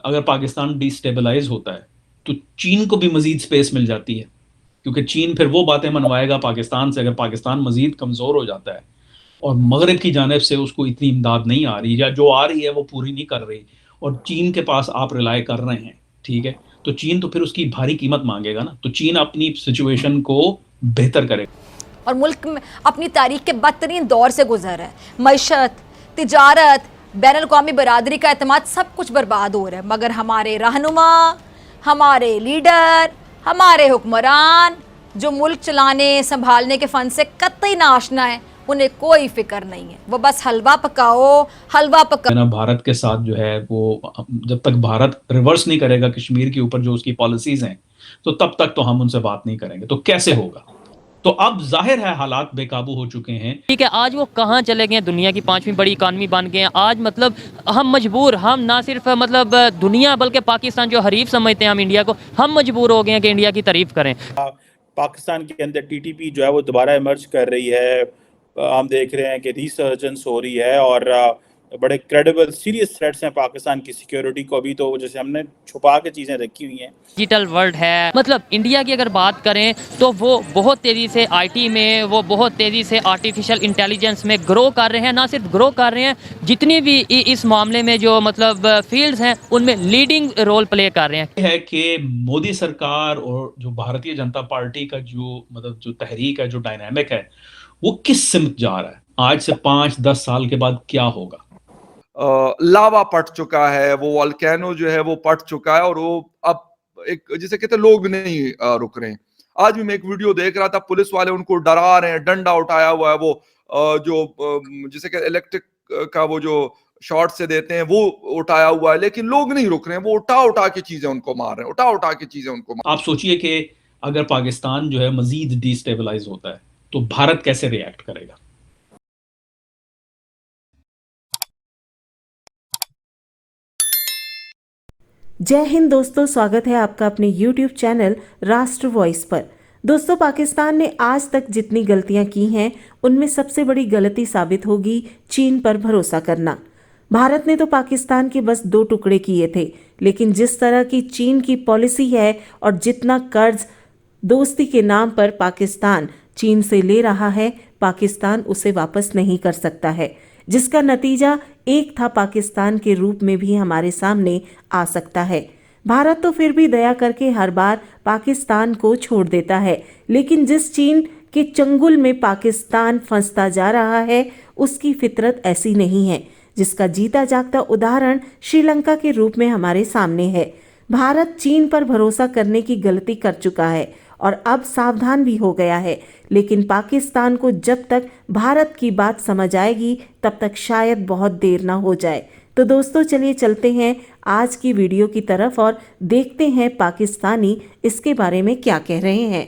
अगर पाकिस्तान डिस्टेबलाइज होता है तो चीन को भी मजीद स्पेस मिल जाती है, क्योंकि चीन फिर वो बातें मनवाएगा पाकिस्तान से। अगर पाकिस्तान मजीद कमज़ोर हो जाता है और मगरब की जानिब से उसको इतनी इमदाद नहीं आ रही, या जो आ रही है वो पूरी नहीं कर रही, और चीन के पास आप रिलाय कर रहे हैं, ठीक है, तो चीन तो फिर उसकी भारी कीमत मांगेगा ना। तो चीन अपनी सिचुएशन को बेहतर करेगा। और मुल्क में अपनी तारीख के बदतरीन दौर से गुजर है। मईशत, तिजारत, बैनुल-अक़वामी बरादरी का एतमाद सब कुछ बर्बाद हो रहा है, मगर हमारे रहनुमा, हमारे लीडर, हमारे हुक्मरान जो मुल्क चलाने संभालने के फ़न से कतई नाशना है, उन्हें कोई फिक्र नहीं है। वो बस हलवा पकाओ, हलवा पकाओ। भारत के साथ जो है वो, जब तक भारत रिवर्स नहीं करेगा कश्मीर के ऊपर जो उसकी पॉलिसीज हैं, तो तब तक तो हम उनसे बात नहीं करेंगे। तो कैसे होगा? तो अब जाहिर है हालात बेकाबू हो चुके हैं। ठीक है, आज वो कहाँ चले गए? दुनिया की 5वीं बड़ी इकानमी बन गए हैं आज। मतलब हम मजबूर, हम ना सिर्फ मतलब दुनिया बल्कि पाकिस्तान जो हरीफ समझते हैं हम इंडिया को, हम मजबूर हो गए हैं कि इंडिया की तारीफ करें। पाकिस्तान के अंदर टीटीपी जो है वो दोबारा इमर्ज कर रही है। हम देख रहे हैं कि रिसर्जेंस हो रही है और बड़े क्रेडिबल सीरियस थ्रेट्स हैं पाकिस्तान की सिक्योरिटी को। अभी तो जैसे हमने छुपा के चीज़ें रखी हुई हैं। डिजिटल वर्ल्ड है, मतलब इंडिया की अगर बात करें तो वो बहुत तेज़ी से आईटी में, वो बहुत तेज़ी से आर्टिफिशियल इंटेलिजेंस में ग्रो कर रहे हैं। ना सिर्फ ग्रो कर रहे हैं, जितनी भी इस मामले में जो मतलब फील्ड्स हैं उनमें लीडिंग रोल प्ले कर रहे हैं। है कि मोदी सरकार और जो भारतीय जनता पार्टी का जो मतलब जो तहरीक है, जो डायनामिक है, वो किस सिमत जा रहा है। आज से 5-10 साल के बाद क्या होगा? लावा पट चुका है, वो वोल्केनो जो है वो पट चुका है, और वो अब एक जिसे कहते हैं लोग नहीं रुक रहे हैं। आज भी मैं एक वीडियो देख रहा था, पुलिस वाले उनको डरा रहे हैं, डंडा उठाया हुआ है, वो जिसे कहते इलेक्ट्रिक का वो जो शॉर्ट से देते हैं वो उठाया हुआ है, लेकिन लोग नहीं रुक रहे हैं। वो उठा उठा के चीजें उनको मार रहे हैं, उठा उठा के चीजें उनको मार। आप सोचिए कि अगर पाकिस्तान जो है मजीद डिस्टेबलाइज होता है तो भारत कैसे रिएक्ट करेगा? जय हिंद दोस्तों, स्वागत है आपका अपने YouTube चैनल राष्ट्र वॉइस पर। दोस्तों, पाकिस्तान ने आज तक जितनी गलतियां की हैं उनमें सबसे बड़ी गलती साबित होगी चीन पर भरोसा करना। भारत ने तो पाकिस्तान के बस 2 टुकड़े किए थे, लेकिन जिस तरह की चीन की पॉलिसी है और जितना कर्ज दोस्ती के नाम पर पाकिस्तान चीन से ले रहा है, पाकिस्तान उसे वापस नहीं कर सकता है, जिसका नतीजा एक था पाकिस्तान के रूप में भी हमारे सामने आ सकता है। भारत तो फिर भी दया करके हर बार पाकिस्तान को छोड़ देता है, लेकिन जिस चीन के चंगुल में पाकिस्तान फंसता जा रहा है, उसकी फितरत ऐसी नहीं है, जिसका जीता जागता उदाहरण श्रीलंका के रूप में हमारे सामने है। भारत चीन पर भरोसा करने की गलती कर चुका है और अब सावधान भी हो गया है, लेकिन पाकिस्तान को जब तक भारत की बात समझ आएगी तब तक शायद बहुत देर ना हो जाए। तो दोस्तों, चलिए चलते हैं आज की वीडियो की तरफ और देखते हैं पाकिस्तानी इसके बारे में क्या कह रहे हैं।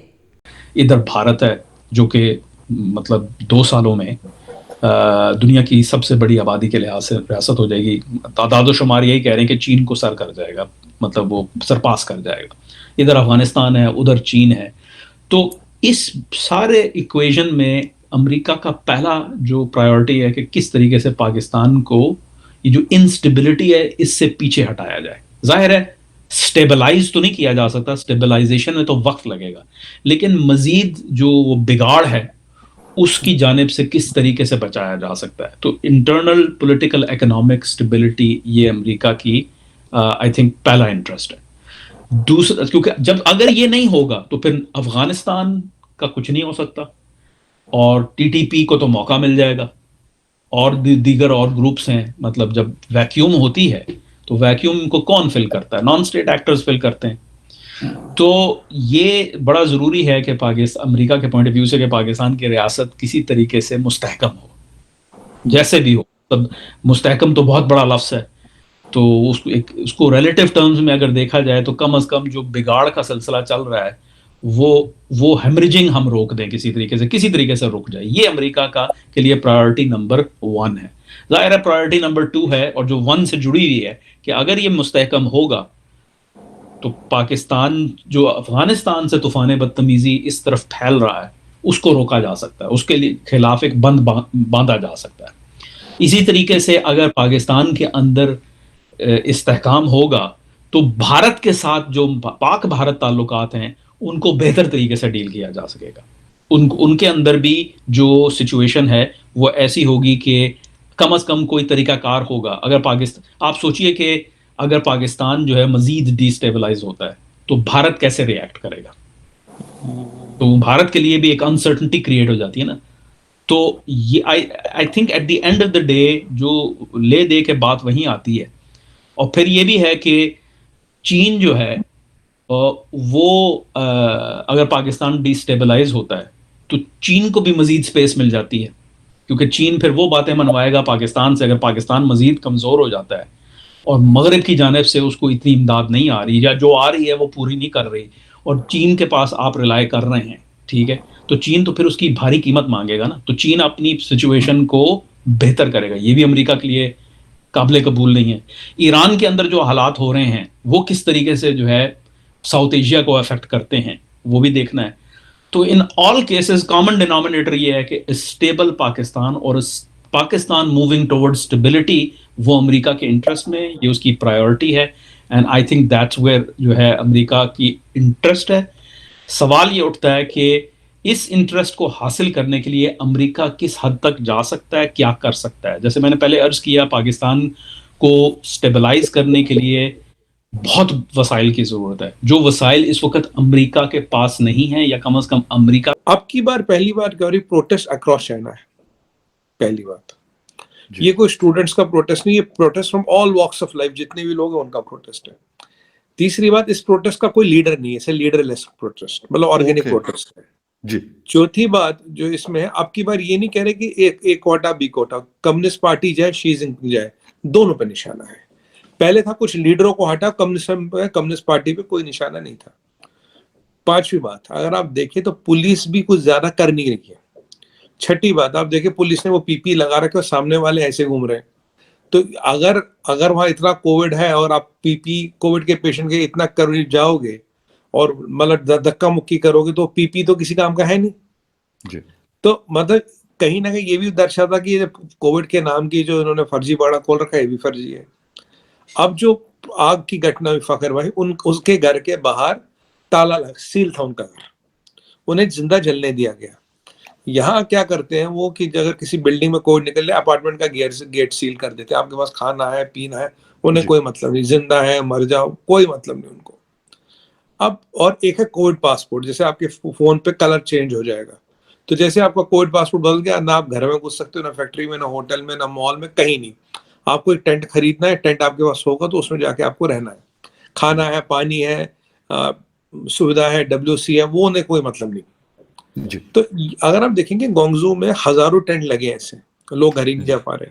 इधर भारत है जो कि मतलब 2 सालों में दुनिया की सबसे बड़ी आबादी के लिहाज से रियासत हो जाएगी। तादाद-ओ-शुमार यही कह रहे हैं कि चीन को सर कर जाएगा, मतलब वो सरपास कर जाएगा। इधर अफगानिस्तान है, उधर चीन है। तो इस सारे इक्वेशन में अमेरिका का पहला जो प्रायोरिटी है कि किस तरीके से पाकिस्तान को ये जो इंस्टेबिलिटी है इससे पीछे हटाया जाए। जाहिर है स्टेबलाइज तो नहीं किया जा सकता, स्टेबलाइजेशन में तो वक्त लगेगा, लेकिन मजीद जो वो बिगाड़ है उसकी जानिब से किस तरीके से बचाया जा सकता है। तो इंटरनल पॉलिटिकल इकोनॉमिक स्टेबिलिटी ये अमेरिका की आई थिंक पहला इंटरेस्ट है। दूसरा, क्योंकि जब अगर ये नहीं होगा तो फिर अफगानिस्तान का कुछ नहीं हो सकता, और टीटीपी को तो मौका मिल जाएगा, और दीगर और ग्रुप्स हैं। मतलब जब वैक्यूम होती है तो वैक्यूम को कौन फिल करता है? नॉन स्टेट एक्टर्स फिल करते हैं। तो ये बड़ा ज़रूरी है कि पाकिस्तान, अमेरिका के पॉइंट ऑफ व्यू से, कि पाकिस्तान की रियासत किसी तरीके से मुस्तहकम हो, जैसे भी हो। तब मुस्तहकम तो बहुत बड़ा लफ्ज़ है, तो उसको रिलेटिव टर्म्स में अगर देखा जाए तो कम अज़ कम जो बिगाड़ का सिलसिला चल रहा है वो हेमरेजिंग हम रोक दें, किसी तरीके से रुक जाए। ये अमेरिका का के लिए प्रायोरिटी नंबर 1 है। ज़ाहिर है प्रायोरिटी नंबर 2 है, और जो 1 से जुड़ी हुई है, कि अगर ये मुस्तहकम होगा तो पाकिस्तान जो अफगानिस्तान से तूफान बदतमीजी इस तरफ फैल रहा है उसको रोका जा सकता है, उसके लिए खिलाफ एक बंद बांधा जा सकता है। इसी तरीके से अगर पाकिस्तान के अंदर इस्तेहकाम होगा तो भारत के साथ जो पाक भारत ताल्लुकात हैं उनको बेहतर तरीके से डील किया जा सकेगा। उनके अंदर भी जो सिचुएशन है वो ऐसी होगी कि कम से कम कोई तरीकाकार होगा। अगर पाकिस्तान, आप सोचिए कि अगर पाकिस्तान जो है मजीद डिस्टेबलाइज होता है तो भारत कैसे रिएक्ट करेगा, तो भारत के लिए भी एक अनसर्टनिटी क्रिएट हो जाती है ना। तो ये I think at the end of the day जो ले दे के बात वहीं आती है। और फिर ये भी है कि चीन जो है वो अगर पाकिस्तान डिस्टेबलाइज होता है तो चीन को भी मजीद स्पेस मिल जाती है, क्योंकि चीन फिर वो बातें मनवाएगा पाकिस्तान से। अगर पाकिस्तान मजीद कमज़ोर हो जाता है और मगरब की जानिब से उसको इतनी इमदाद नहीं आ रही, या जो आ रही है वो पूरी नहीं कर रही, और चीन के पास आप रिलाय कर रहे हैं, ठीक है, तो चीन तो फिर उसकी भारी कीमत मांगेगा ना। तो चीन अपनी सिचुएशन को बेहतर करेगा, ये भी अमेरिका के लिए काबिल कबूल नहीं है। ईरान के अंदर जो हालात हो रहे हैं वो किस तरीके से जो है साउथ एशिया को अफेक्ट करते हैं वो भी देखना है। तो in all cases common denominator ये है कि स्टेबल पाकिस्तान, और पाकिस्तान मूविंग टुवर्ड स्टेबिलिटी, वो अमेरिका के इंटरेस्ट में, ये उसकी प्रायोरिटी है। And I think that's where जो है अमेरिका की इंटरेस्ट है। सवाल ये उठता है कि इस इंटरेस्ट को हासिल करने के लिए अमेरिका किस हद तक जा सकता है, क्या कर सकता है। जैसे मैंने पहले अर्ज किया, पाकिस्तान को स्टेबलाइज करने के लिए बहुत वसाइल की जरूरत है, जो वसाइल इस वक्त अमेरिका के पास नहीं है, या कम से कम अमेरिका। अब की बार पहली बार गौरी प्रोटेस्ट अक्रॉस चाइना है, पहली बात। ये कोई स्टूडेंट्स का प्रोटेस्ट नहीं, ये protest from all walks of life, जितने भी लोग हैं उनका प्रोटेस्ट है। तीसरी बात, इस प्रोटेस्ट का कोई लीडर नहीं है, इसे लीडरलेस प्रोटेस्ट, मतलब ऑर्गेनिक प्रोटेस्ट है जी। चौथी बात जो इसमें है, अब की बार ये नहीं कह रहे कि एक कोटा बी कोटा, कम्युनिस्ट पार्टी जाए शी जिनपिंग जाए, दोनों पे निशाना है। पहले था कुछ लीडरों को हटा, कम्युनिस्ट पार्टी पे कोई निशाना नहीं था। पांचवी बात, अगर आप देखें तो पुलिस भी कुछ ज्यादा कर नहीं रही है। छठी बात, आप देखें पुलिस ने वो पीपी लगा रखे और सामने वाले ऐसे घूम रहे हैं। तो अगर वहां इतना कोविड है और आप पीपी कोविड के पेशेंट के इतना करीब जाओगे और मतलब धक्का मुक्की करोगे, तो पीपी तो किसी काम का है नहीं जी। तो मतलब कहीं ना कहीं ये भी दर्शाता कि कोविड के नाम की जो इन्होंने फर्जी बाड़ा खोल रखा है, ये भी फर्जी है। अब जो आग की घटना हुई फखर भाई, उसके घर के बाहर ताला सील था उनका घर, उन्हें जिंदा जलने दिया गया। यहाँ क्या करते हैं वो कि अगर किसी बिल्डिंग में कोविड निकल रहा है, अपार्टमेंट का गेट सील कर देते हैं। आपके पास खाना है पीना है, उन्हें कोई मतलब नहीं, जिंदा है मर जाओ कोई मतलब नहीं उनको। अब और एक है कोविड पासपोर्ट, जैसे आपके फोन पे कलर चेंज हो जाएगा, तो जैसे आपका कोविड पासपोर्ट बदल गया, ना आप घर में घुस सकते हो, ना फैक्ट्री में, ना होटल में, ना मॉल में, कहीं नहीं। आपको एक टेंट खरीदना है, टेंट आपके पास होगा तो उसमें जाके आपको रहना है। खाना है, पानी है, सुविधा है, WC है, वो उन्हें कोई मतलब नहीं जी। तो अगर आप देखेंगे गोंगजू में हजारों टेंट लगे ऐसे, लोग घर ही नहीं जा पा रहे।